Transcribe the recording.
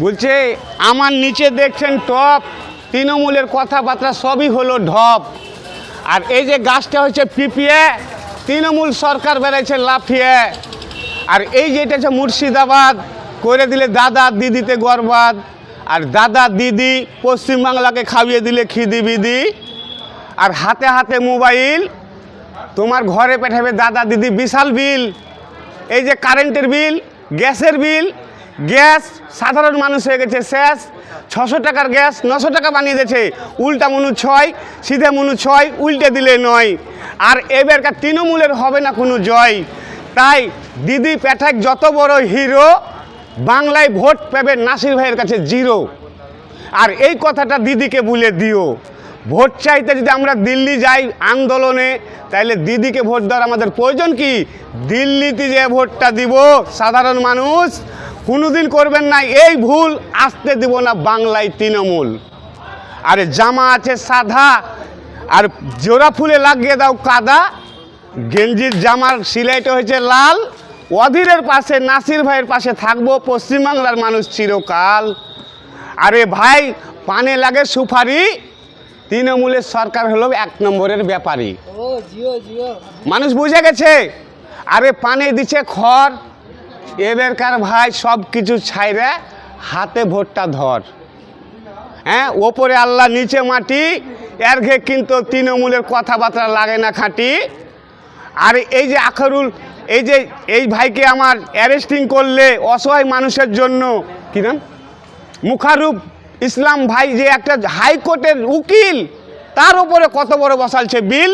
বলছে আমার নিচে দেখছেন টপ, তৃণমূলের কথাবার্তা সবই হলো ঢপ। আর এই যে গাছটা হচ্ছে পিপিয়ে, তৃণমূল সরকার বেড়াইছে লাফিয়ে। আর এই যেটা হচ্ছে মুর্শিদাবাদ, করে দিলে দাদা দিদিতে গর্বাদ। আর দাদা দিদি পশ্চিমবাংলাকে খাইয়ে দিলে খিদি বিদি। আর হাতে হাতে মোবাইল, তোমার ঘরে পাঠাবে দাদা দিদি বিশাল বিল। এই যে কারেন্টের বিল, গ্যাসের বিল, গ্যাস সাধারণ মানুষ হয়ে গেছে শেষ। 600 টাকার গ্যাস 900 টাকা বানিয়ে দিয়েছে। উল্টা মনু 6, সিধে মনু 6, উল্টে দিলে 9। আর এবারকার তৃণমূলের হবে না কোনো জয়। তাই দিদি পেঠাক যত বড় হিরো, বাংলায় ভোট পাবে নাসির ভাইয়ের কাছে 0। আর এই কথাটা দিদিকে বলে দিও, ভোট চাইতে যদি আমরা দিল্লি যাই আন্দোলনে, তাইলে দিদিকে ভোট দেওয়ার আমাদের প্রয়োজন কি? দিল্লিতে যে ভোটটা দিব সাধারণ মানুষ কোনোদিন করবেন না এই ভুল, আসতে দিব না বাংলায় তৃণমূল। আরে জামা আছে সাদা, আর জোড়া ফুলে লাগিয়ে দাও কাদা। গেঞ্জির জামার সিলাইটা হয়েছে লাল। অধীরের পাশে নাসির ভাইয়ের পাশে থাকবো পশ্চিমবাংলার মানুষ চিরকাল। আরে ভাই পানে লাগে সুপারি, তৃণমূলের সরকার হলো 1 নম্বরের ব্যাপারী। মানুষ বুঝে গেছে। আরে পানে দিচ্ছে খড়, এবারকার ভাই সব কিছু ছাইরে হাতে ভোটটা ধর। হ্যাঁ, ওপরে আল্লাহ নিচে মাটি, এর ঘে কিন্তু তৃণমূলের কথাবার্তা লাগে না খাঁটি। আর এই যে আখরুল, এই ভাইকে আমার অ্যারেস্টিং করলে অসহায় মানুষের জন্য, কি নাম, মুখারুফ ইসলাম ভাই যে একটা হাইকোর্টের উকিল, তার উপরে কত বড় বসালছে বিল।